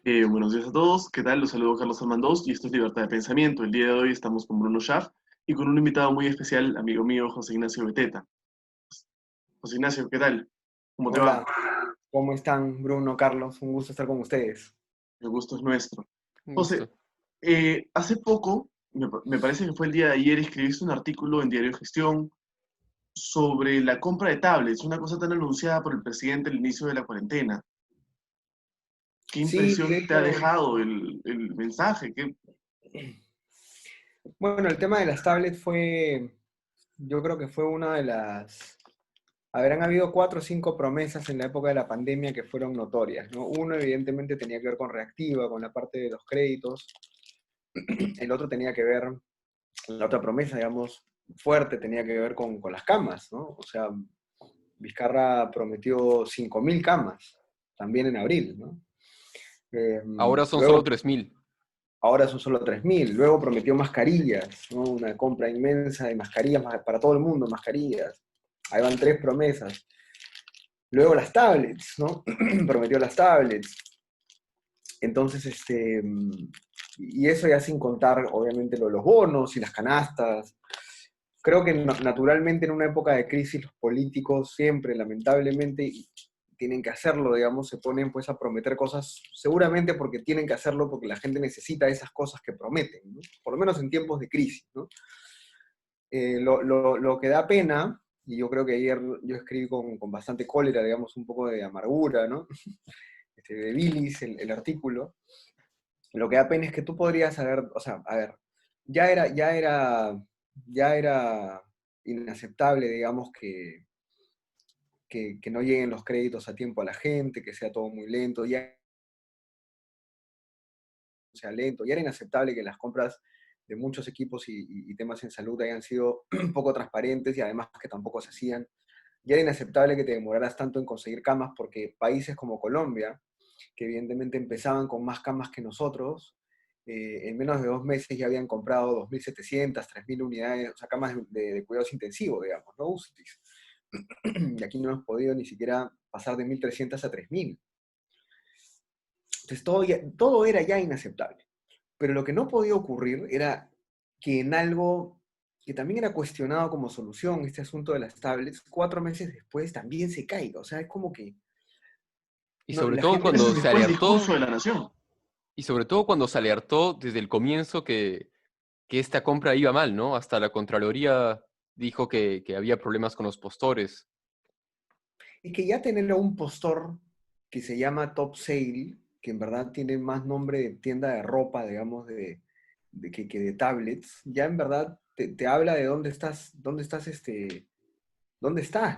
Buenos días a todos, ¿qué tal? Los saludo Carlos Almandós y esto es Libertad de Pensamiento. El día de hoy estamos con Bruno Schaff y con un invitado muy especial, amigo mío, José Ignacio Beteta. José Ignacio, ¿qué tal? ¿Cómo te va? Hola, ¿cómo están Bruno, Carlos? Un gusto estar con ustedes. El gusto es nuestro. Un José, gusto. hace poco, me parece que fue el día de ayer, escribiste un artículo en Diario Gestión sobre la compra de tablets, una cosa tan anunciada por el presidente al inicio de la cuarentena. ¿Qué Sí, de impresión te ha hecho, dejado el mensaje? bueno, el tema de las tablets yo creo que fue una de habrán habido 4 o 5 promesas en la época de la pandemia que fueron notorias, ¿no? Uno evidentemente tenía que ver con Reactiva, con la parte de los créditos. El otro tenía que ver, la otra promesa, digamos, fuerte, tenía que ver con las camas, ¿no? O sea, Vizcarra prometió 5.000 camas, también en abril, ¿no? Eh, Ahora son solo luego 3.000. Ahora son solo 3.000. Luego prometió mascarillas, ¿no? Una compra inmensa de mascarillas para todo el mundo, mascarillas. Ahí van 3 promesas. Luego las tablets, ¿no? Prometió las tablets. Entonces, y eso ya sin contar, obviamente, lo de los bonos y las canastas. Creo que naturalmente en una época de crisis los políticos siempre, lamentablemente, tienen que hacerlo, digamos, se ponen pues a prometer cosas, seguramente porque tienen que hacerlo, porque la gente necesita esas cosas que prometen, ¿no? Por lo menos en tiempos de crisis, ¿no? Lo que da pena, y yo creo que ayer yo escribí con bastante cólera, digamos, un poco de amargura, ¿no? De bilis, el artículo, lo que da pena es que tú podrías haber, o sea, a ver, ya era inaceptable, digamos, que no lleguen los créditos a tiempo a la gente, que sea todo muy lento, ya sea lento, ya era inaceptable que las compras de muchos equipos y temas en salud hayan sido poco transparentes y además que tampoco se hacían. Ya era inaceptable que te demoraras tanto en conseguir camas porque países como Colombia, que evidentemente empezaban con más camas que nosotros, en menos de 2 meses ya habían comprado 2.700, 3.000 unidades, o sea, camas de cuidados intensivos, digamos, no UCIs. Y aquí no hemos podido ni siquiera pasar de 1.300 a 3.000. Entonces todo era ya inaceptable. Pero lo que no podía ocurrir era que en algo que también era cuestionado como solución, este asunto de las tablets, 4 meses después también se caiga. O sea, es como que Y no, sobre la todo 4 meses cuando gente... se después del discurso alertó, de la nación. y sobre todo cuando se alertó desde el comienzo que esta compra iba mal, ¿no? Hasta la Contraloría dijo que había problemas con los postores. Es que ya tener un postor que se llama Top Sale, que en verdad tiene más nombre de tienda de ropa, digamos, que de tablets, ya en verdad te habla de dónde estás,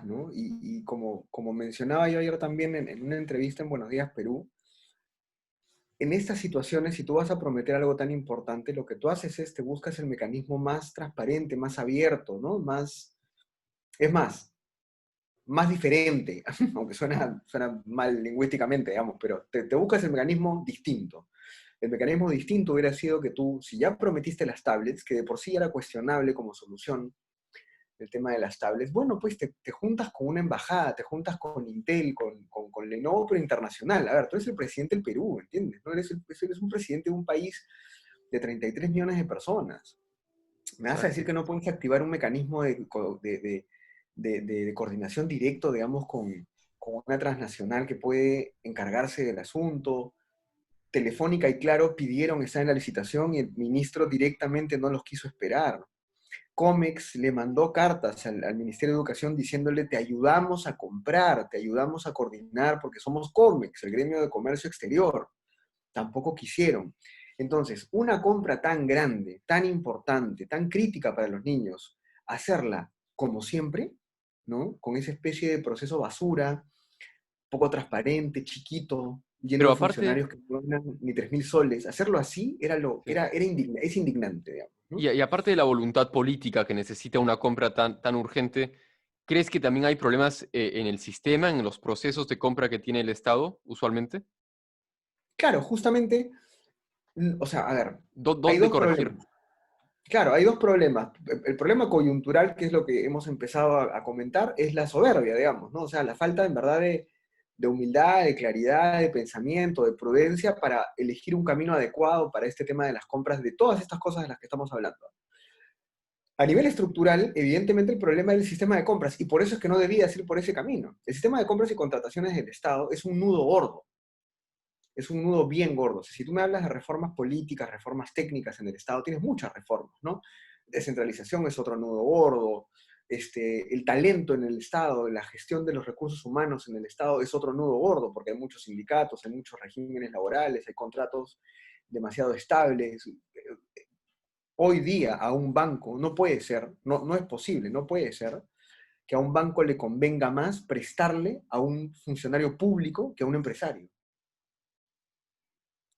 ¿no? Y como mencionaba yo ayer también en una entrevista en Buenos Días, Perú, en estas situaciones, si tú vas a prometer algo tan importante, lo que tú haces es, te buscas el mecanismo más transparente, más abierto, ¿no? Es más diferente, aunque suena mal lingüísticamente, digamos, pero te buscas el mecanismo distinto. El mecanismo distinto hubiera sido que tú, si ya prometiste las tablets, que de por sí era cuestionable como solución, el tema de las tablets, bueno, pues te juntas con una embajada, te juntas con Intel, con Lenovo, pero internacional. A ver, tú eres el presidente del Perú, ¿entiendes? ¿No? Eres un presidente de un país de 33 millones de personas. Me vas a decir Exacto. que no puedes activar un mecanismo de coordinación directo, digamos, con una transnacional que puede encargarse del asunto. Telefónica y Claro pidieron estar en la licitación y el ministro directamente no los quiso esperar. Comex le mandó cartas al Ministerio de Educación diciéndole te ayudamos a comprar, te ayudamos a coordinar porque somos Comex, el gremio de comercio exterior. Tampoco quisieron. Entonces, una compra tan grande, tan importante, tan crítica para los niños, hacerla como siempre, ¿no? Con esa especie de proceso basura, poco transparente, chiquito, lleno Pero de aparte, funcionarios que no ganan ni 3.000 soles, hacerlo así sí. es indignante, digamos, ¿no? Y aparte de la voluntad política que necesita una compra tan urgente, ¿crees que también hay problemas en el sistema, en los procesos de compra que tiene el Estado usualmente? Claro, justamente, o sea, a ver, hay ¿Dónde dos corregir? problemas. Claro, hay dos problemas. El problema coyuntural, que es lo que hemos empezado a comentar, es la soberbia, digamos, ¿no? O sea, la falta en verdad de humildad, de claridad, de pensamiento, de prudencia para elegir un camino adecuado para este tema de las compras, de todas estas cosas de las que estamos hablando. A nivel estructural, evidentemente el problema es el sistema de compras, y por eso es que no debías ir por ese camino. El sistema de compras y contrataciones del Estado es un nudo gordo, es un nudo bien gordo. O sea, si tú me hablas de reformas políticas, reformas técnicas en el Estado, tienes muchas reformas, ¿no? Descentralización es otro nudo gordo, el talento en el Estado, la gestión de los recursos humanos en el Estado es otro nudo gordo, porque hay muchos sindicatos, hay muchos regímenes laborales, hay contratos demasiado estables. Hoy día a un banco no puede ser, no es posible, no puede ser que a un banco le convenga más prestarle a un funcionario público que a un empresario.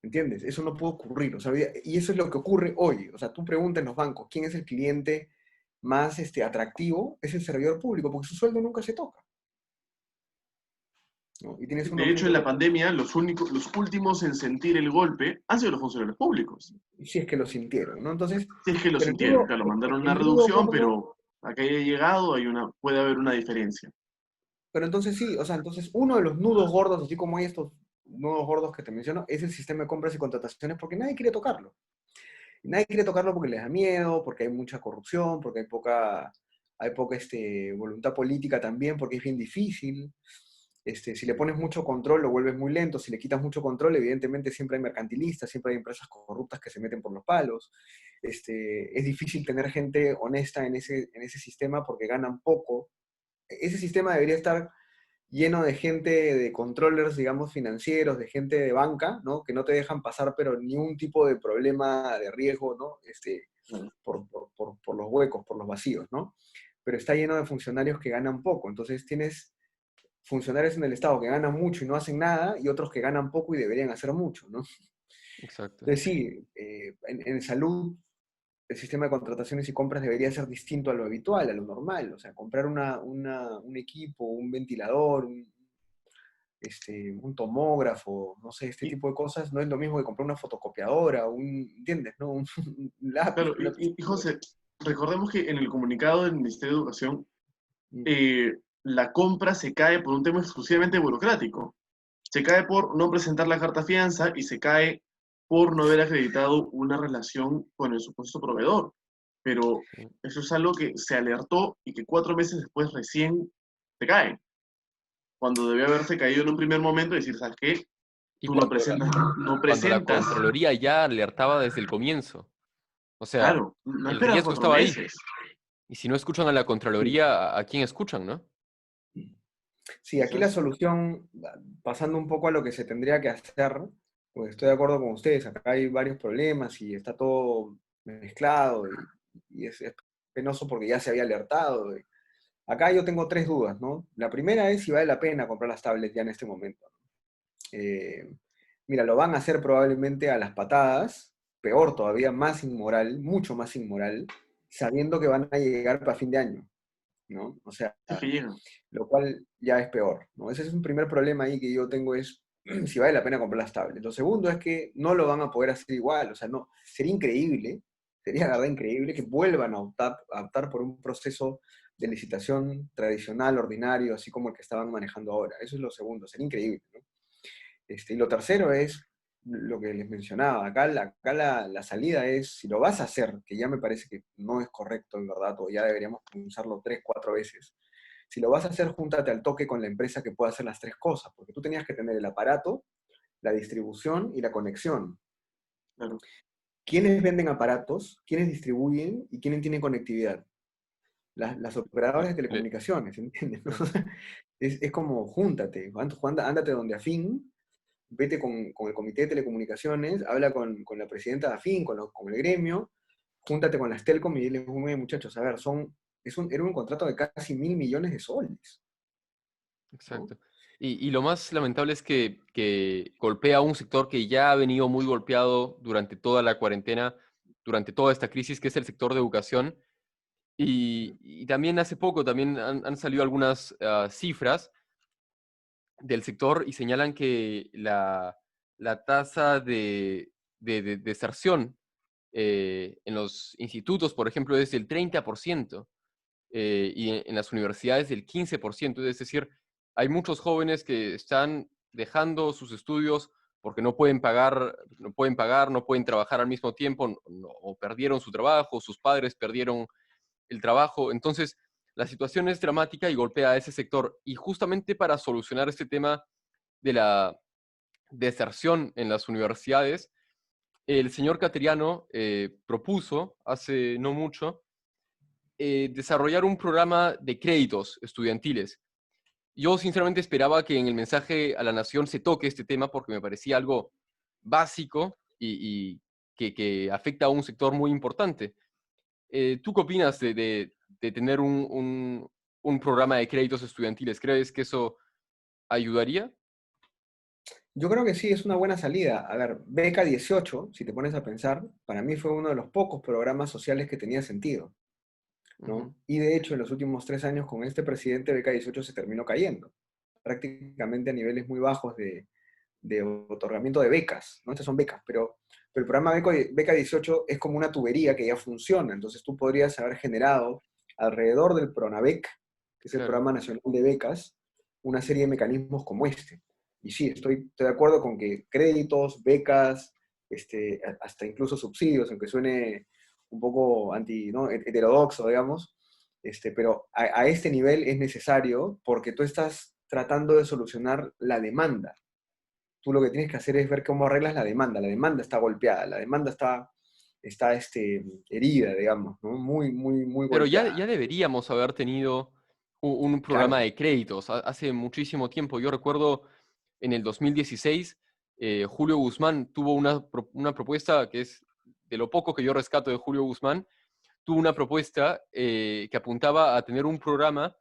¿Entiendes? Eso no puede ocurrir. O sea, y eso es lo que ocurre hoy. O sea, tú preguntas en los bancos, ¿quién es el cliente más atractivo? Es el servidor público, porque su sueldo nunca se toca, ¿no? Y tienes De hecho, en la pandemia, los últimos en sentir el golpe han sido los funcionarios públicos. si es que lo sintieron, ¿no? Entonces, Si es que lo pero sintieron, claro, mandaron una el nudo reducción, gordo, pero a que haya llegado puede haber una diferencia. pero entonces sí, o sea, entonces uno de los nudos gordos, así como hay estos nudos gordos que te menciono, es el sistema de compras y contrataciones, porque nadie quiere tocarlo. Y nadie quiere tocarlo porque les da miedo, porque hay mucha corrupción, porque hay poca voluntad política también, porque es bien difícil. Si le pones mucho control, lo vuelves muy lento. Si le quitas mucho control, evidentemente siempre hay mercantilistas, siempre hay empresas corruptas que se meten por los palos. Es difícil tener gente honesta en ese sistema porque ganan poco. Ese sistema debería estar lleno de gente, de controllers, digamos, financieros, de gente de banca, ¿no? Que no te dejan pasar, pero ni un tipo de problema de riesgo, ¿no? Por los huecos, por los vacíos, ¿no? Pero está lleno de funcionarios que ganan poco. Entonces tienes funcionarios en el Estado que ganan mucho y no hacen nada, y otros que ganan poco y deberían hacer mucho, ¿no? Exacto. Entonces sí, en salud el sistema de contrataciones y compras debería ser distinto a lo habitual, a lo normal. O sea, comprar un equipo, un ventilador, un tomógrafo, no sé, este Y, tipo de cosas, no es lo mismo que comprar una fotocopiadora, ¿entiendes? ¿No? Un lápiz, claro, un lápiz. y José, recordemos que en el comunicado del Ministerio de Educación, Mm. la compra se cae por un tema exclusivamente burocrático. Se cae por no presentar la carta fianza y se cae por no haber acreditado una relación con el supuesto proveedor. Pero Sí. eso es algo que se alertó y que 4 meses después recién se cae, cuando debió haberse caído en un primer momento y decir, ¿sabes qué? Y Tú no cuando presentas, no cuando la presentas, Contraloría ya alertaba desde el comienzo. O sea, claro, no el esperas riesgo cuatro estaba ahí. meses. Y si no escuchan a la Sí. Contraloría, ¿a quién escuchan, no? Sí, aquí la Entonces, solución, pasando un poco a lo que se tendría que hacer, pues estoy de acuerdo con ustedes, acá hay varios problemas y está todo mezclado y es penoso porque ya se había alertado. Acá yo tengo tres dudas, ¿no? La primera es si vale la pena comprar las tablets ya en este momento. Eh, Mira, lo van a hacer probablemente a las patadas, peor todavía, más inmoral, mucho más inmoral, sabiendo que van a llegar para fin de año, ¿no? O sea, si es que llegan. lo cual ya es peor, ¿no? Ese es un primer problema ahí que yo tengo es si vale la pena comprar las tablets. Lo segundo es que no lo van a poder hacer igual, o sea, no, sería increíble, sería la verdad increíble que vuelvan a optar por un proceso de licitación tradicional, ordinario, así como el que estaban manejando ahora. Eso es lo segundo, sería increíble, ¿no? Y lo tercero es lo que les mencionaba, acá la salida es, si lo vas a hacer, que ya me parece que no es correcto en verdad, o ya deberíamos usarlo 3, 4 veces, si lo vas a hacer, júntate al toque con la empresa que pueda hacer las tres cosas, porque tú tenías que tener el aparato, la distribución y la conexión. Claro. ¿Quiénes venden aparatos? ¿Quiénes distribuyen? ¿Y quiénes tienen conectividad? Las operadoras de Le- telecomunicaciones, ¿entiendes? claro. Es como, júntate, ándate donde Afin, vete con el comité de telecomunicaciones, habla con la presidenta de Afin, con el gremio, júntate con las Telcom y diles, muchachos, a ver, era un contrato de casi 1.000 millones de soles, ¿no? Exacto. Y lo más lamentable es que golpea a un sector que ya ha venido muy golpeado durante toda la cuarentena, durante toda esta crisis, que es el sector de educación. Y también hace poco también han salido algunas cifras del sector y señalan que la tasa de deserción en los institutos, por ejemplo, es del 30%, y en las universidades del 15%. Es decir, hay muchos jóvenes que están dejando sus estudios porque no pueden pagar, no pueden trabajar al mismo tiempo, o perdieron su trabajo, sus padres perdieron el trabajo. Entonces, la situación es dramática y golpea a ese sector. Y justamente para solucionar este tema de la deserción en las universidades, el señor Cateriano propuso hace no mucho desarrollar un programa de créditos estudiantiles. Yo sinceramente esperaba que en el mensaje a la nación se toque este tema porque me parecía algo básico y que afecta a un sector muy importante. ¿Tú qué opinas de tener un programa de créditos estudiantiles? ¿Crees que eso ayudaría? Yo creo que sí, es una buena salida. A ver, Beca 18, si te pones a pensar, para mí fue uno de los pocos programas sociales que tenía sentido, Ujú. ¿no? Y de hecho, en los últimos 3 años con este presidente, Beca 18 se terminó cayendo, prácticamente a niveles muy bajos de otorgamiento de becas, ¿no? Estas son becas, pero el programa Beca 18 es como una tubería que ya funciona, entonces tú podrías haber generado alrededor del Pronabec, que es el Claro. Programa Nacional de Becas, una serie de mecanismos como este. Y sí, estoy de acuerdo con que créditos, becas, hasta incluso subsidios, aunque suene un poco ¿no? heterodoxo, digamos, pero a este nivel es necesario porque tú estás tratando de solucionar la demanda. Tú lo que tienes que hacer es ver cómo arreglas la demanda. La demanda está golpeada, la demanda está herida, digamos, ¿no? Muy, muy, muy Pero ya golpeada. deberíamos haber tenido un programa Claro. de créditos hace muchísimo tiempo. Yo recuerdo en el 2016, Julio Guzmán tuvo una propuesta que es de lo poco que yo rescato de Julio Guzmán, tuvo una propuesta que apuntaba a tener un programa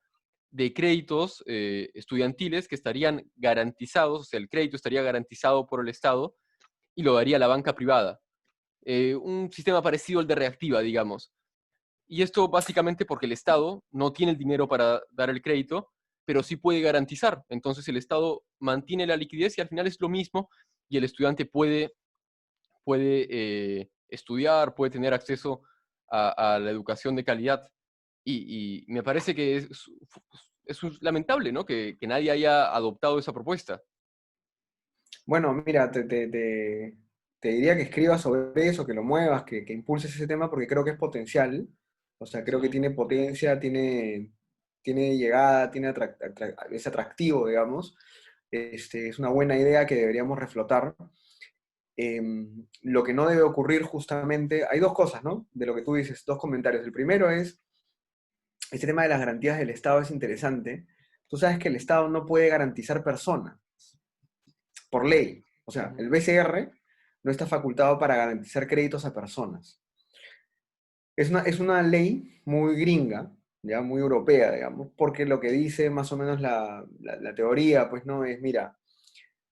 de créditos estudiantiles que estarían garantizados, o sea, el crédito estaría garantizado por el Estado y lo daría la banca privada. Un sistema parecido al de Reactiva, digamos. Y esto básicamente porque el Estado no tiene el dinero para dar el crédito, pero sí puede garantizar. Entonces el Estado mantiene la liquidez y al final es lo mismo y el estudiante puede estudiar, puede tener acceso a la educación de calidad. Y me parece que es lamentable, ¿no? Que nadie haya adoptado esa propuesta. Bueno, mira, te diría que escribas sobre eso, que lo muevas, que impulses ese tema, porque creo que es potencial. O sea, creo que Sí. tiene potencia, tiene llegada, es atractivo, digamos. Es una buena idea que deberíamos reflotar. Lo que no debe ocurrir justamente, hay dos cosas, ¿no? De lo que tú dices, dos comentarios. El primero es, este tema de las garantías del Estado es interesante. Tú sabes que el Estado no puede garantizar personas por ley. O sea, Ujú. el BCR no está facultado para garantizar créditos a personas. Es una ley muy gringa, ya muy europea, digamos, porque lo que dice más o menos la teoría, pues no es, mira,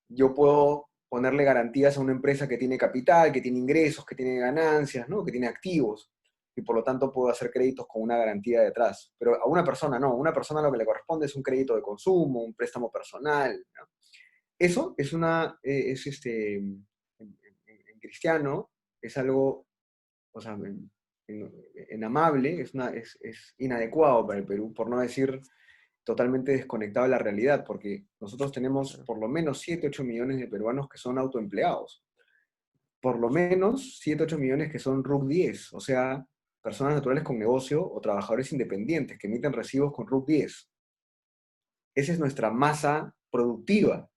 yo puedo ponerle garantías a una empresa que tiene capital, que tiene ingresos, que tiene ganancias, ¿no? Que tiene activos, y por lo tanto puedo hacer créditos con una garantía detrás. Pero a una persona no, a una persona lo que le corresponde es un crédito de consumo, un préstamo personal, ¿no? Eso en cristiano, es algo, o sea, en amable, es inadecuado para el Perú, por no decir totalmente desconectado de la realidad, porque nosotros tenemos Claro. por lo menos 7 8 millones de peruanos que son autoempleados, por lo menos 7 8 millones que son RUC 10, o sea, personas naturales con negocio o trabajadores independientes que emiten recibos con RUC 10. Esa es nuestra masa productiva.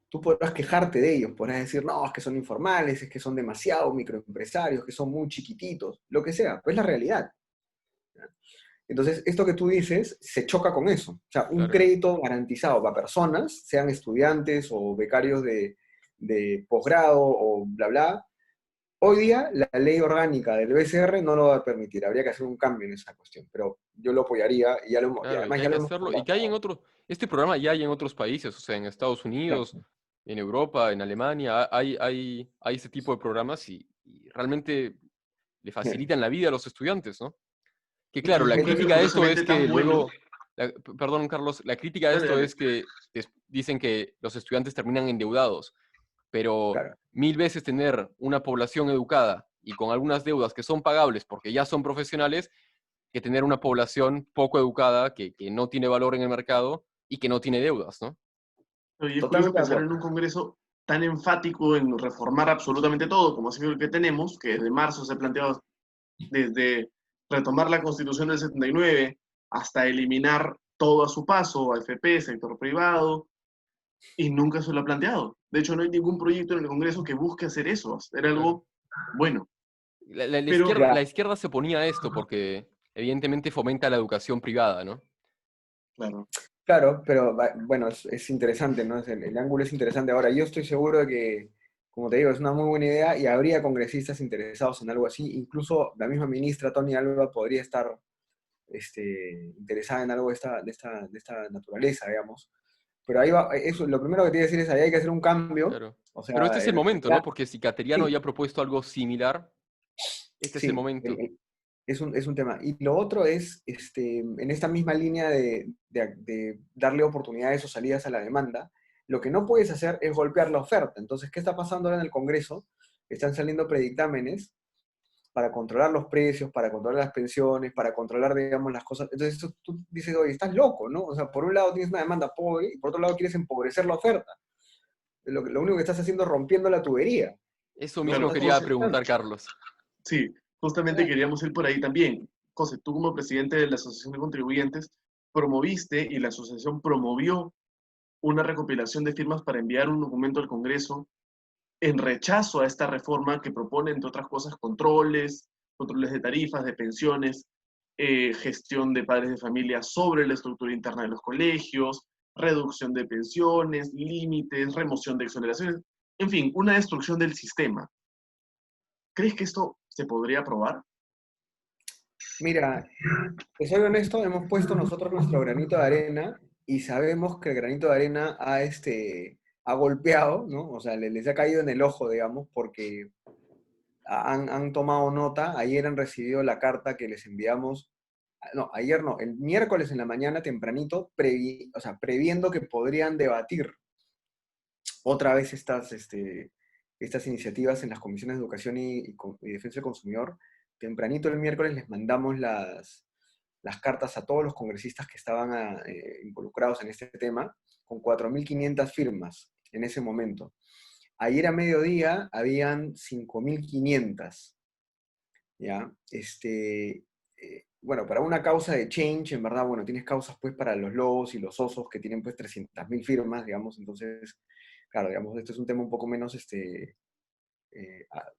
Tú podrás quejarte de ellos, podrás decir, no, es que son informales, es que son demasiado microempresarios, que son muy chiquititos, lo que sea, pues es la realidad. Entonces, esto que tú dices se choca con eso. O sea, un Claro. crédito garantizado para personas, sean estudiantes o becarios de posgrado o bla, bla. Hoy día la ley orgánica del BCR no lo va a permitir. Habría que hacer un cambio en esa cuestión. Pero yo lo apoyaría y Claro, y además que hay ya que lo hemos hacerlo. Y que hay en conversado. otros, este programa ya hay en otros países, o sea, en Estados Unidos, Claro. en Europa, en Alemania, hay ese tipo de programas y realmente le facilitan la vida a los estudiantes, ¿no? Que claro, Es la un cambio crítica a esto es curiosamente tan que bueno. luego, perdón, Carlos, la crítica a Dale, esto dale. es que dicen que los estudiantes terminan endeudados, pero Claro. mil veces tener una población educada y con algunas deudas que son pagables porque ya son profesionales, que tener una población poco educada que no tiene valor en el mercado y que no tiene deudas, ¿no? Pero y es curioso Totalmente de pensar acuerdo. en un Congreso tan enfático en reformar absolutamente todo, como ha sido el que tenemos, que desde marzo se ha planteado desde retomar la Constitución del 79 hasta eliminar todo a su paso, AFP, sector privado, y nunca se lo ha planteado. De hecho, no hay ningún proyecto en el Congreso que busque hacer eso, hacer Claro. algo bueno. La Pero, izquierda, Ya, la izquierda se oponía a esto porque evidentemente fomenta la educación privada, ¿no? claro, claro, pero bueno, es interesante, ¿no? El ángulo es interesante. Ahora, yo estoy seguro de que, como te digo, es una muy buena idea y habría congresistas interesados en algo así. Incluso la misma ministra Tony Alba podría estar interesada en algo de esta naturaleza, digamos. Pero ahí va, eso, lo primero que te iba a decir es, ahí hay que hacer un cambio. Claro. O Pero sea, este es el momento, ya, ¿no? Porque si Cateriano sí, había propuesto algo similar, este es el sí, momento. es un tema. Y lo otro es, en esta misma línea de darle oportunidades o salidas a la demanda, lo que no puedes hacer es golpear la oferta. Entonces, ¿qué está pasando ahora en el Congreso? Están saliendo predictámenes para controlar los precios, para controlar las pensiones, para controlar, digamos, las cosas. Entonces, tú dices, oye, estás loco, ¿no? O sea, por un lado tienes una demanda pobre y por otro lado quieres empobrecer la oferta. Lo único que estás haciendo es rompiendo la tubería. Eso No mismo claro. estás quería José, conectando. preguntar, Carlos. sí, justamente queríamos ir por ahí también. José, tú como presidente de la Asociación de Contribuyentes promoviste y la asociación promovió una recopilación de firmas para enviar un documento al Congreso en rechazo a esta reforma que propone, entre otras cosas, controles de tarifas, de pensiones, gestión de padres de familia sobre la estructura interna de los colegios, reducción de pensiones, límites, remoción de exoneraciones, en fin, una destrucción del sistema. ¿Crees que esto se podría aprobar? Mira, te soy honesto, hemos puesto nosotros nuestro granito de arena y sabemos que el granito de arena ha golpeado, ¿no? O sea, les ha caído en el ojo, digamos, porque han tomado nota. Ayer han recibido la carta que les enviamos. No, ayer no, el miércoles en la mañana tempranito, o sea, previendo que podrían debatir otra vez estas iniciativas en las comisiones de educación y defensa del consumidor. Tempranito el miércoles les mandamos las cartas a todos los congresistas que estaban involucrados en este tema, con 4.500 firmas en ese momento. Ayer a mediodía habían 5.500, ¿ya? Bueno, para una causa de change, en verdad, bueno, tienes causas pues para los lobos y los osos que tienen pues 300.000 firmas, digamos, entonces, claro, digamos, esto es un tema un poco menos eh, a-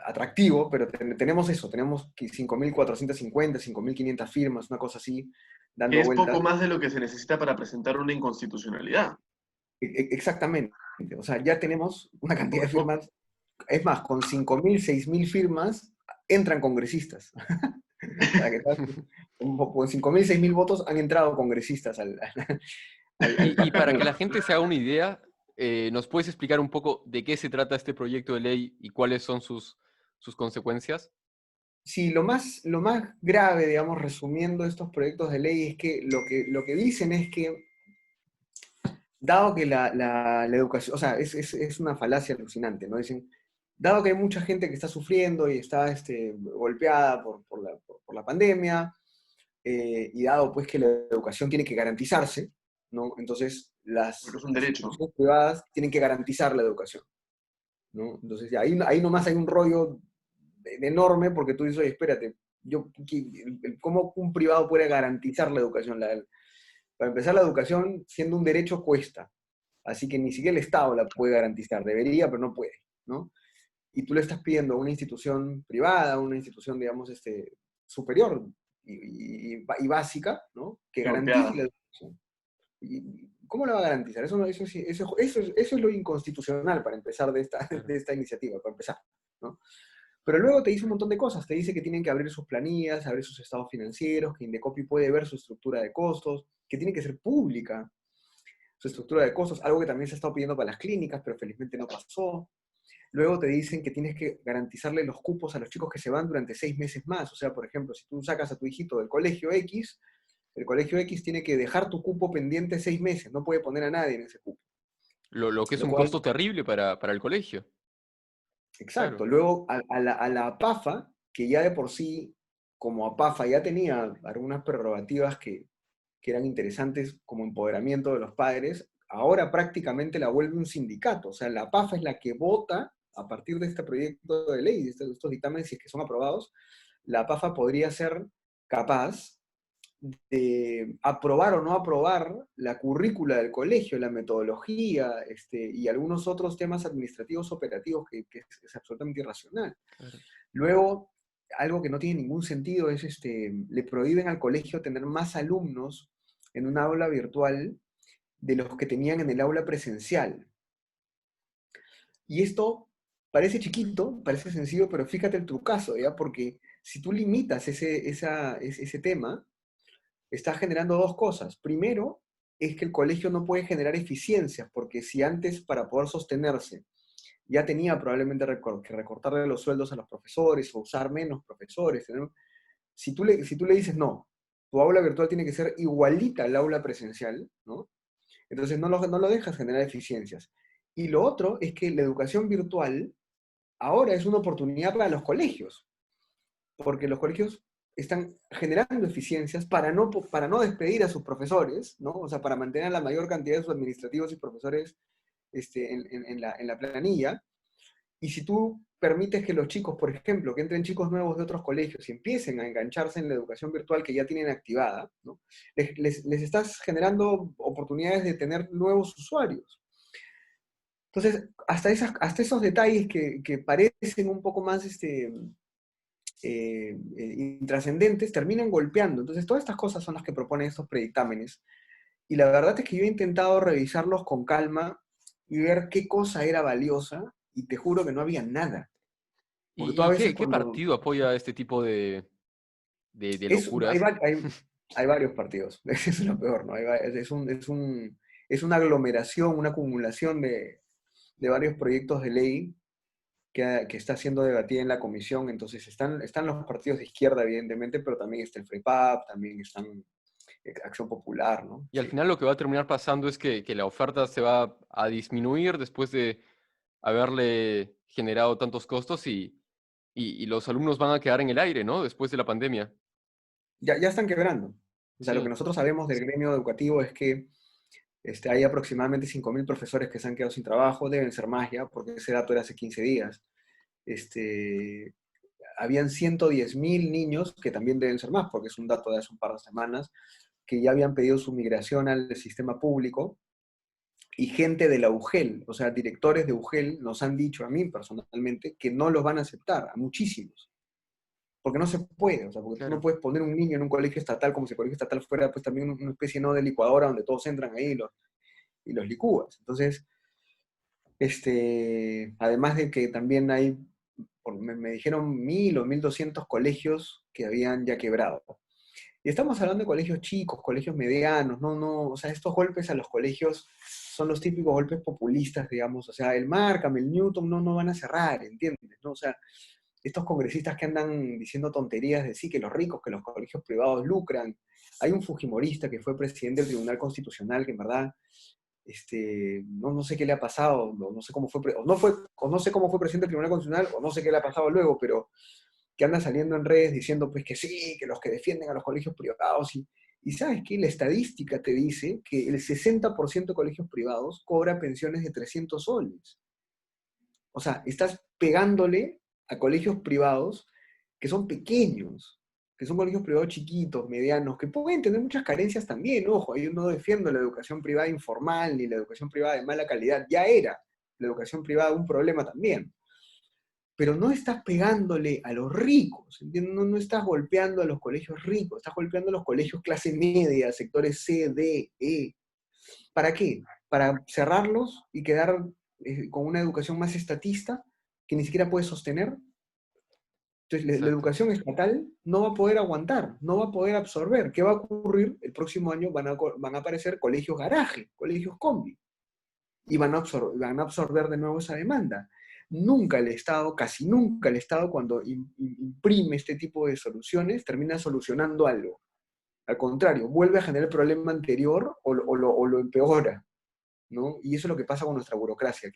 atractivo, pero tenemos eso, tenemos 5.450, 5.500 firmas, una cosa así, Que dando es poco vueltas. más de lo que se necesita para presentar una inconstitucionalidad. Exactamente, o sea, ya tenemos una cantidad de O- o- firmas, es más, con 5.000, 6.000 firmas entran congresistas. Para que con 5.000, 6.000 votos han entrado congresistas Y para que la gente se haga una idea, ¿nos puedes explicar un poco de qué se trata este proyecto de ley y cuáles son sus consecuencias? Sí, lo más grave, digamos, resumiendo estos proyectos de ley, es que lo que dicen es que, dado que la educación, o sea, es una falacia alucinante, ¿no? Dicen, dado que hay mucha gente que está sufriendo y está golpeada por la pandemia, y dado pues que la educación tiene que garantizarse, ¿no? Entonces porque las, es un las derecho. instituciones privadas tienen que garantizar la educación, ¿no? Entonces ya, ahí nomás hay un rollo enorme porque tú dices, oye, espérate, ¿cómo un privado puede garantizar la educación? Para empezar, la educación, siendo un derecho, cuesta. Así que ni siquiera el Estado la puede garantizar. Debería, pero no puede, ¿no? Y tú le estás pidiendo a una institución privada, una institución, digamos, superior y básica, ¿no? Que Y garantice la golpeada. educación. ¿Cómo la va a garantizar? Eso es lo inconstitucional para empezar de esta, Claro. de esta iniciativa, para empezar, ¿no? Pero luego te dice un montón de cosas. Te dice que tienen que abrir sus planillas, abrir sus estados financieros, que Indecopi puede ver su estructura de costos, que tiene que ser pública su estructura de costos, algo que también se ha estado pidiendo para las clínicas, pero felizmente no pasó. Luego te dicen que tienes que garantizarle los cupos a los chicos que se van durante 6 meses más. O sea, por ejemplo, si tú sacas a tu hijito del colegio X, el colegio X tiene que dejar tu cupo pendiente 6 meses, no puede poner a nadie en ese cupo. Lo que es Lo un cual, costo terrible para el colegio. exacto. Claro. Luego, a la APAFA, que ya de por sí, como APAFA ya tenía algunas prerrogativas que que eran interesantes como empoderamiento de los padres, ahora prácticamente la vuelve un sindicato. O sea, la PAFA es la que vota a partir de este proyecto de ley, de estos dictámenes, si es que son aprobados, la PAFA podría ser capaz de aprobar o no aprobar la currícula del colegio, la metodología, y algunos otros temas administrativos operativos que es absolutamente irracional. Claro. Luego, algo que no tiene ningún sentido es, le prohíben al colegio tener más alumnos en una aula virtual de los que tenían en el aula presencial. Y esto parece chiquito, parece sencillo, pero fíjate el trucazo, ¿ya? Porque si tú limitas ese tema, estás generando dos cosas. Primero, es que el colegio no puede generar eficiencias, porque si antes para poder sostenerse ya tenía probablemente que recortarle los sueldos a los profesores o usar menos profesores, ¿no? Si tú le dices, no, tu aula virtual tiene que ser igualita al aula presencial, ¿no? Entonces no lo dejas generar eficiencias. Y lo otro es que la educación virtual ahora es una oportunidad para los colegios, porque los colegios están generando eficiencias para no despedir a sus profesores, ¿no? O sea, para mantener la mayor cantidad de sus administrativos y profesores en la planilla. Y si tú permites que los chicos, por ejemplo, que entren chicos nuevos de otros colegios y empiecen a engancharse en la educación virtual que ya tienen activada, ¿no? Les estás generando oportunidades de tener nuevos usuarios. Entonces, hasta esos detalles que parecen un poco más intrascendentes terminan golpeando. Entonces, todas estas cosas son las que proponen estos predictámenes. Y la verdad es que yo he intentado revisarlos con calma y ver qué cosa era valiosa, y te juro que no había nada. Porque tú a ¿Y veces qué cuando... partido apoya este tipo de Es, hay, locuras? va- hay- hay varios partidos, eso es lo peor, ¿no? Es una aglomeración, una acumulación de varios proyectos de ley que está siendo debatida en la comisión. Entonces están los partidos de izquierda, evidentemente, pero también está el FREPAP, también están Acción Popular, ¿no? Y al Sí. final lo que va a terminar pasando es que la oferta se va a disminuir después de haberle generado tantos costos y los alumnos van a quedar en el aire, ¿no? Después de la pandemia. Ya están quebrando. O sea, lo que Sí, nosotros sabemos del gremio educativo es que hay aproximadamente 5.000 profesores que se han quedado sin trabajo, deben ser más ya, porque ese dato era hace 15 días. Este, Habían 110.000 niños, que también deben ser más, porque es un dato de hace un par de semanas, que ya habían pedido su migración al sistema público, y gente de la UGEL, o sea, directores de UGEL, nos han dicho a mí personalmente que no los van a aceptar, a muchísimos, porque no se puede, o sea, porque tú no claro. puedes poner un niño en un colegio estatal como si el colegio estatal fuera pues también una especie no de licuadora donde todos entran ahí y los licúas. Entonces, además de que también hay, me dijeron 1.000 o 1.200 colegios que habían ya quebrado. Y estamos hablando de colegios chicos, colegios medianos, no, o sea, estos golpes a los colegios son los típicos golpes populistas, digamos, o sea, el Markham, el Newton no van a cerrar, ¿entiendes? ¿No? O sea, estos congresistas que andan diciendo tonterías de sí, que los ricos, que los colegios privados lucran. Hay un fujimorista que fue presidente del Tribunal Constitucional que en verdad no sé qué le ha pasado, no sé cómo fue presidente del Tribunal Constitucional, o no sé qué le ha pasado luego, pero que anda saliendo en redes diciendo pues que sí, que los que defienden a los colegios privados, y ¿sabes qué? La estadística te dice que el 60% de colegios privados cobra pensiones de 300 soles. O sea, estás pegándole a colegios privados que son pequeños, que son colegios privados chiquitos, medianos, que pueden tener muchas carencias también. Ojo, yo no defiendo la educación privada informal ni la educación privada de mala calidad, ya era la educación privada un problema también. Pero no estás pegándole a los ricos, ¿entiendes? No estás golpeando a los colegios ricos, estás golpeando a los colegios clase media, sectores C, D, E. ¿Para qué? Para cerrarlos y quedar con una educación más estatista que ni siquiera puede sostener. Entonces, la Exacto. educación estatal no va a poder aguantar, no va a poder absorber. ¿Qué va a ocurrir? El próximo año van a aparecer colegios garaje, colegios combi, y van a absorber de nuevo esa demanda. Nunca el Estado, casi nunca el Estado, cuando imprime este tipo de soluciones, termina solucionando algo. Al contrario, vuelve a generar el problema anterior o lo empeora, ¿no? Y eso es lo que pasa con nuestra burocracia,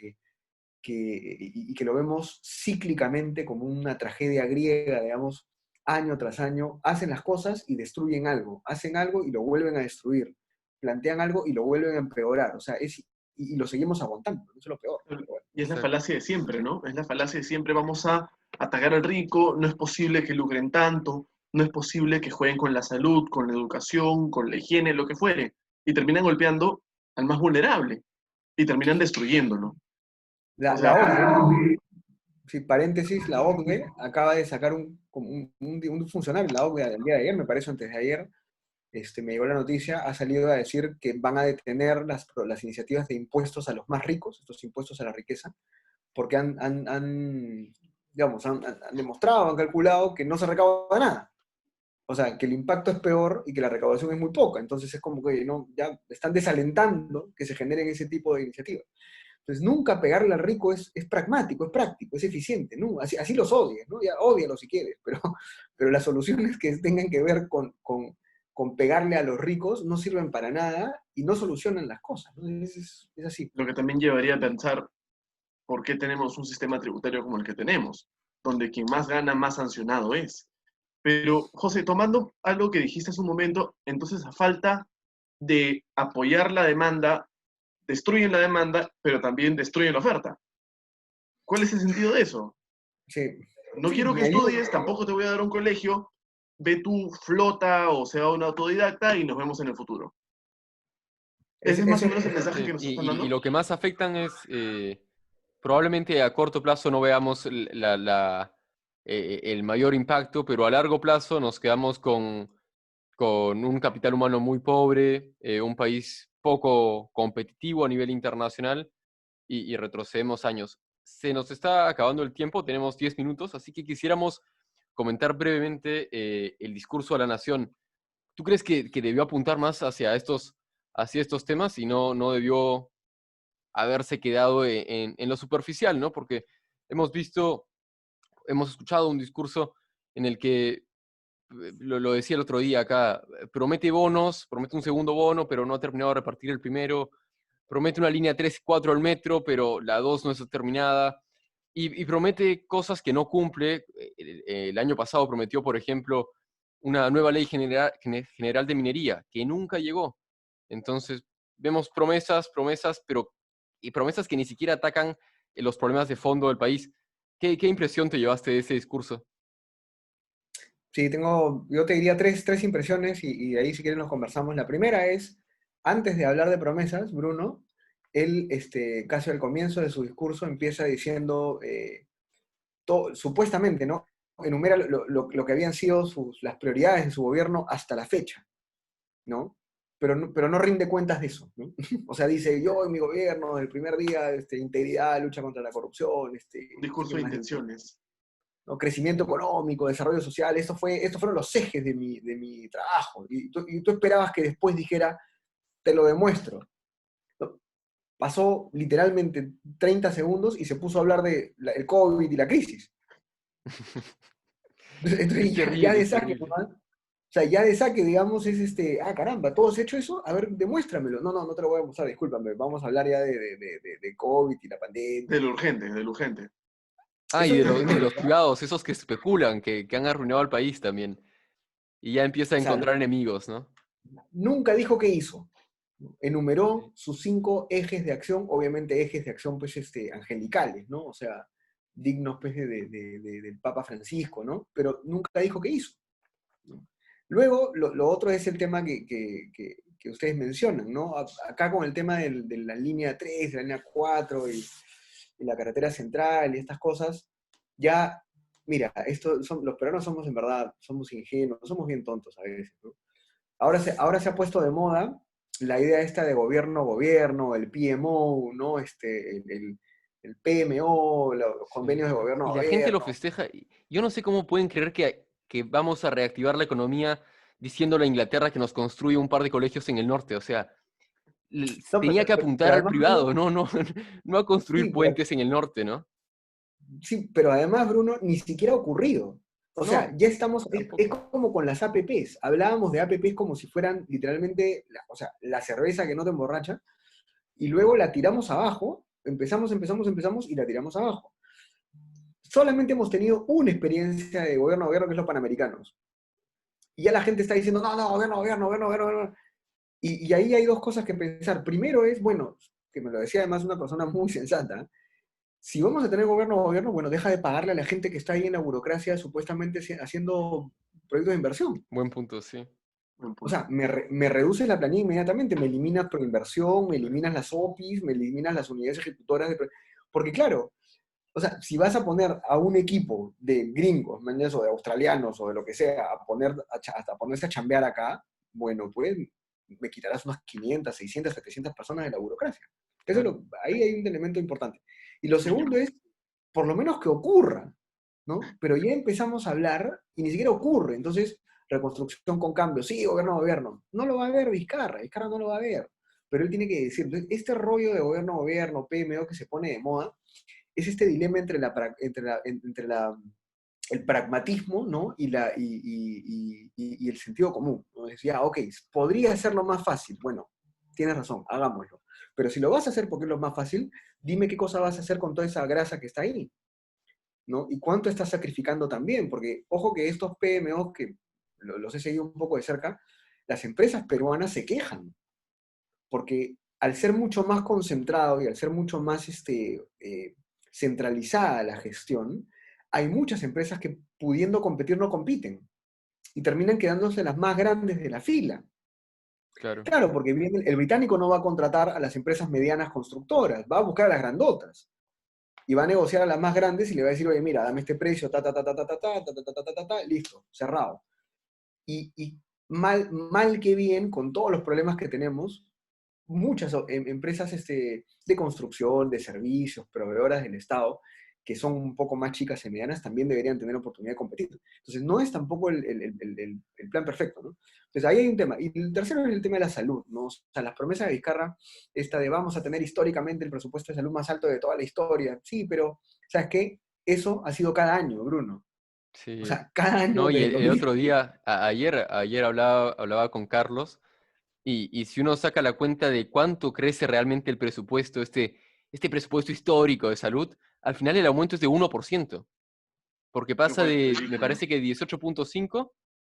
y que lo vemos cíclicamente como una tragedia griega, digamos, año tras año, hacen las cosas y destruyen algo, hacen algo y lo vuelven a destruir, plantean algo y lo vuelven a empeorar, o sea, y lo seguimos aguantando, eso es lo peor. Pero bueno. Y es la Exacto. falacia de siempre, ¿no? Es la falacia de siempre, vamos a atacar al rico, no es posible que lucren tanto, no es posible que jueguen con la salud, con la educación, con la higiene, lo que fuere, y terminan golpeando al más vulnerable, y terminan destruyéndolo. O La sea, OCDE, sí, paréntesis, la OCDE acaba de sacar un funcionario, la OCDE del día de ayer, me parece antes de ayer, me llegó la noticia, ha salido a decir que van a detener las iniciativas de impuestos a los más ricos, estos impuestos a la riqueza, porque digamos, han demostrado, han calculado que no se recauda nada. O sea, que el impacto es peor y que la recaudación es muy poca. Entonces es como que no, ya están desalentando que se generen ese tipo de iniciativas. Entonces nunca pegarle al rico es pragmático, es práctico, es eficiente, ¿no? Así los odies, ¿no? Ya ódialo si quieres, pero las soluciones que tengan que ver con pegarle a los ricos no sirven para nada y no solucionan las cosas, ¿no? Es así. lo que también llevaría a pensar por qué tenemos un sistema tributario como el que tenemos, donde quien más gana, más sancionado es. Pero, José, tomando algo que dijiste hace un momento, entonces a falta de apoyar la demanda, destruyen la demanda, pero también destruyen la oferta. ¿Cuál es el sentido de eso? Sí, No sí, quiero que me ayuda. estudies, tampoco te voy a dar un colegio, ve tu flota o sea un autodidacta y nos vemos en el futuro. Ese es más o Eso, menos el mensaje Sí, que nos están y dando. lo que más afectan es, probablemente a corto plazo no veamos el mayor impacto, pero a largo plazo nos quedamos con un capital humano muy pobre, un país poco competitivo a nivel internacional y retrocedemos años. Se nos está acabando el tiempo, tenemos 10 minutos, así que quisiéramos comentar brevemente el discurso a la nación. ¿Tú crees que debió apuntar más hacia estos temas y no debió haberse quedado en lo superficial, ¿no? Porque hemos visto, hemos escuchado un discurso en el que, lo decía el otro día acá, promete bonos, promete un segundo bono, pero no ha terminado de repartir el primero, promete una línea 3 y 4 al metro, pero la 2 no está terminada, y promete cosas que no cumple. El año pasado prometió, por ejemplo, una nueva ley general de minería, que nunca llegó. Entonces, vemos promesas, promesas, pero y promesas que ni siquiera atacan los problemas de fondo del país. ¿Qué impresión te llevaste de ese discurso? Sí, yo te diría tres impresiones y de ahí si quieren nos conversamos. La primera es, antes de hablar de promesas, Bruno, él, casi al comienzo de su discurso empieza diciendo, supuestamente, ¿no? Enumera lo que habían sido las prioridades de su gobierno hasta la fecha, ¿no? Pero no rinde cuentas de eso, ¿no? O sea, dice, yo en mi gobierno, desde el primer día, integridad, lucha contra la corrupción, Un no sé qué discurso de más, intenciones. ¿no? Crecimiento económico, desarrollo social, estos fueron los ejes de mi trabajo. Y tú esperabas que después dijera, te lo demuestro. ¿No? Pasó literalmente 30 segundos y se puso a hablar de el COVID y la crisis. Es Entonces ya terrible, de es saque, terrible. ¿no? O sea, ya de saque, digamos, caramba, ¿todo has hecho eso? A ver, demuéstramelo. No te lo voy a mostrar, discúlpame, vamos a hablar ya de COVID y la pandemia. De lo urgente, de lo urgente. Ah, y Eso es lo de primero, los ¿verdad? privados, esos que especulan, que han arruinado al país también. Y ya empieza a O sea, encontrar enemigos, ¿no? nunca dijo qué hizo. Enumeró Sí. sus 5 ejes de acción, obviamente ejes de acción pues angelicales, ¿no? O sea, dignos pues del Papa Francisco, ¿no? Pero nunca dijo qué hizo, ¿no? Luego, lo otro es el tema que ustedes mencionan, ¿no? Acá con el tema de la línea 3, de la línea 4 y la carretera central y estas cosas, ya, mira, los peruanos somos en verdad, somos ingenuos, somos bien tontos a veces, ¿no? Ahora se ha puesto de moda la idea esta de gobierno, el PMO, ¿no? El PMO, los Sí. convenios de gobierno Y a la gente lo gobierno. festeja. Yo no sé cómo pueden creer que vamos a reactivar la economía diciéndole a Inglaterra que nos construye un par de colegios en el norte. O sea, No, tenía que pero apuntar al además, privado, Bruno, no a construir sí, pero, puentes en el norte, ¿no? sí, pero además, Bruno, ni siquiera ha ocurrido. O sea, No, ya estamos, es tampoco. como con las APPs. Hablábamos de APPs como si fueran literalmente, o sea, la cerveza que no te emborracha, y luego la tiramos abajo, empezamos y la tiramos abajo. solamente hemos tenido una experiencia de gobierno a gobierno, que es los panamericanos. Y ya la gente está diciendo, no, no, gobierno, gobierno, gobierno, gobierno, gobierno. Y ahí hay dos cosas que pensar. Primero es, bueno, que me lo decía además una persona muy sensata, si vamos a tener gobierno a gobierno, bueno, deja de pagarle a la gente que está ahí en la burocracia supuestamente haciendo proyectos de inversión. Buen punto, sí. Buen O punto. sea, me reduces la planilla inmediatamente, me eliminas proinversión, me eliminas las OPIs, me eliminas las unidades ejecutoras de... Porque claro, o sea, si vas a poner a un equipo de gringos, mañas, o de australianos, o de lo que sea, hasta ponerse a chambear acá, bueno, pues me quitarás unas 500, 600, 700 personas de la burocracia. Claro. Ahí hay un elemento importante. Y lo Mínimo. segundo es, por lo menos que ocurra, ¿no? Pero ya empezamos a hablar y ni siquiera ocurre. Entonces, reconstrucción con cambio, sí, gobierno a gobierno. No lo va a ver Vizcarra no lo va a ver. Pero él tiene que decir, entonces, este rollo de gobierno a gobierno, PMO que se pone de moda, es este dilema entre el pragmatismo, ¿no? y el sentido común, ¿no? Decía, ok, podría hacerlo más fácil. Bueno, tienes razón, hagámoslo. Pero si lo vas a hacer porque es lo más fácil, dime qué cosa vas a hacer con toda esa grasa que está ahí, ¿no? Y cuánto estás sacrificando también, porque ojo que estos PMOs que los he seguido un poco de cerca, las empresas peruanas se quejan, porque al ser mucho más concentrado y al ser mucho más centralizada la gestión, hay muchas empresas que pudiendo competir no compiten y terminan quedándose las más grandes de la fila. Claro. Claro, porque bien, el británico no va a contratar a las empresas medianas constructoras, va a buscar a las grandotas y va a negociar a las más grandes y le va a decir, oye, mira, dame este precio, ta, ta, ta, ta, ta, ta, ta, ta, ta, ta, ta, ta, ta, listo, cerrado. Y mal que bien, con todos los problemas que tenemos, muchas empresas de construcción, de servicios, proveedoras del Estado, que son un poco más chicas y medianas, también deberían tener oportunidad de competir. Entonces, no es tampoco el plan perfecto, ¿no? Entonces, ahí hay un tema. Y el tercero es el tema de la salud, ¿no? O sea, las promesas de Vizcarra, esta de vamos a tener históricamente el presupuesto de salud más alto de toda la historia. Sí, pero, ¿sabes qué? Eso ha sido cada año, Bruno. O Sí. sea, cada año No, y desde el el otro 2000. día, ayer hablaba con Carlos, y si uno saca la cuenta de cuánto crece realmente el presupuesto, este presupuesto histórico de salud, al final el aumento es de 1%, porque Lo pasa cual es de, me ridículo. parece que 18.5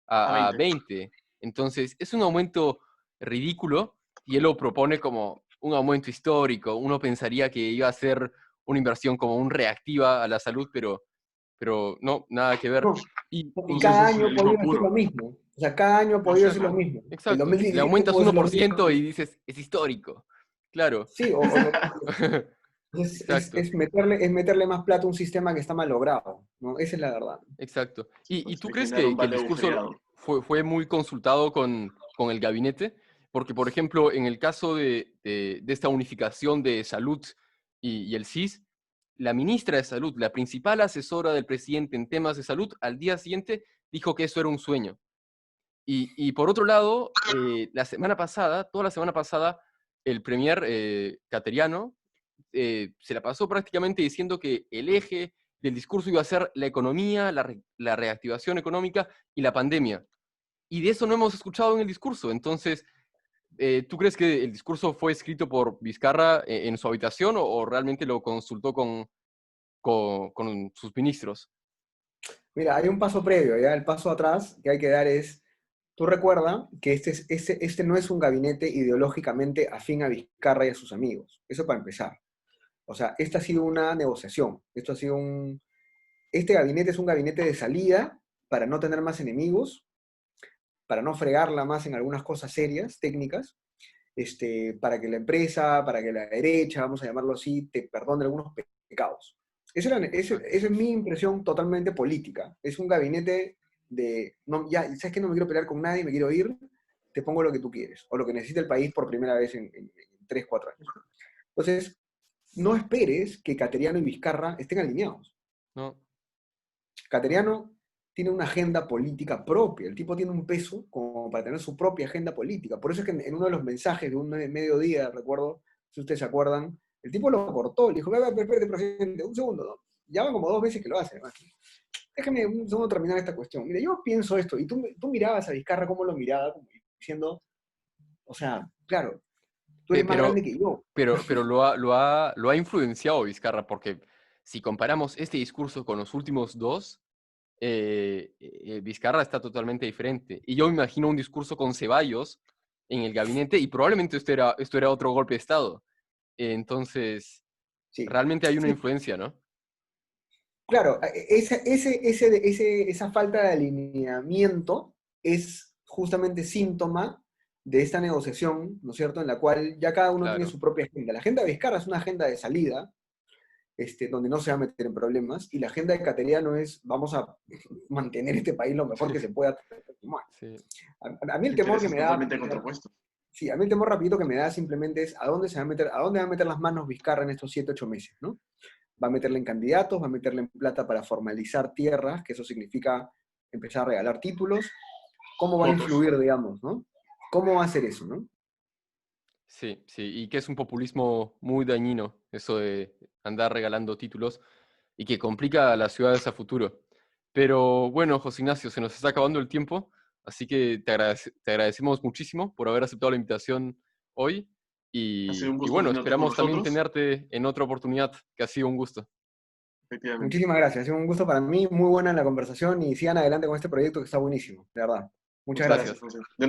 A a 20. 20. Entonces, es un aumento ridículo y él lo propone como un aumento histórico. Uno pensaría que iba a ser una inversión como un reactiva a la salud, pero no, nada que ver. No, Y, y Eso es cada año ha socialismo podido decir lo puro. mismo. O sea, cada año ha Lo podido sé, decir lo ¿no? mismo. El exacto, le 2017 aumentas pudo decir lo mismo. 1% y dices, es histórico. Claro. Sí, Exacto, es meterle más plata a un sistema que está mal logrado, ¿no? Esa es la verdad. exacto. ¿Y Pues tú se crees genera un que el vale discurso agujereado. fue muy consultado con el gabinete? Porque, por ejemplo, en el caso de esta unificación de salud y el CIS, la ministra de Salud, la principal asesora del presidente en temas de salud, al día siguiente dijo que eso era un sueño. Y por otro lado, la semana pasada, toda la semana pasada, el premier Cateriano se la pasó prácticamente diciendo que el eje del discurso iba a ser la economía, la reactivación económica y la pandemia. Y de eso no hemos escuchado en el discurso. Entonces, ¿tú crees que el discurso fue escrito por Vizcarra en su habitación o realmente lo consultó con sus ministros? Mira, hay un paso previo, ¿ya? El paso atrás que hay que dar es, tú recuerda que este no es un gabinete ideológicamente afín a Vizcarra y a sus amigos. Eso para empezar. O sea, esta ha sido una negociación. Este gabinete es un gabinete de salida para no tener más enemigos, para no fregarla más en algunas cosas serias, técnicas, para que la empresa, para que la derecha, vamos a llamarlo así, te perdone algunos pecados. Exacto. Esa es mi impresión totalmente política. Es un gabinete de, no, ya, ¿sabes qué? No me quiero pelear con nadie, me quiero ir, te pongo lo que tú quieres, o lo que necesita el país por primera vez en 3, 4 años. Entonces, no esperes que Cateriano y Vizcarra estén alineados. ¿No? Cateriano tiene una agenda política propia, el tipo tiene un peso como para tener su propia agenda política. Por eso es que en uno de los mensajes de un mediodía, recuerdo, si ustedes se acuerdan, el tipo lo cortó, le dijo, espérate, presidente, un segundo, ¿no? Ya van como 2 veces que lo hace. Además. Déjame un segundo terminar esta cuestión. Mire, yo pienso esto, y tú mirabas a Vizcarra como lo miraba, como diciendo, o sea, claro, tú eres más grande Pero, que yo. pero lo ha influenciado Vizcarra, porque si comparamos este discurso con los últimos dos, Vizcarra está totalmente diferente. Y yo me imagino un discurso con Ceballos en el gabinete y probablemente esto era otro golpe de Estado. Entonces, Sí. realmente hay una Sí, influencia, ¿no? claro, esa falta de alineamiento es justamente síntoma de esta negociación, ¿no es cierto?, en la cual ya cada uno tiene Claro, su propia agenda. La agenda de Vizcarra es una agenda de salida, donde no se va a meter en problemas, y la agenda de Cateriano es, vamos a mantener este país lo mejor que se pueda. sí, A mí el temor que Intereses me da, totalmente contrapuestos. sí, a mí el temor rapidito que me da simplemente es a dónde se va a meter, a dónde va a meter las manos Vizcarra en estos 7, 8 meses, ¿no? Va a meterle en candidatos, va a meterle en plata para formalizar tierras, que eso significa empezar a regalar títulos. ¿Cómo va a Votos. influir, digamos, ¿no? ¿Cómo va a hacer eso, no? sí, sí. Y que es un populismo muy dañino, eso de andar regalando títulos y que complica a las ciudades a futuro. Pero bueno, José Ignacio, se nos está acabando el tiempo, así que te agradecemos muchísimo por haber aceptado la invitación hoy Ha sido un y gusto bueno, tenerte con esperamos también nosotros. tenerte en otra oportunidad, que ha sido un gusto. Efectivamente. Muchísimas gracias, ha sido un gusto para mí, muy buena la conversación y sigan adelante con este proyecto que está buenísimo, de verdad. Muchas Muchas gracias, gracias. José. De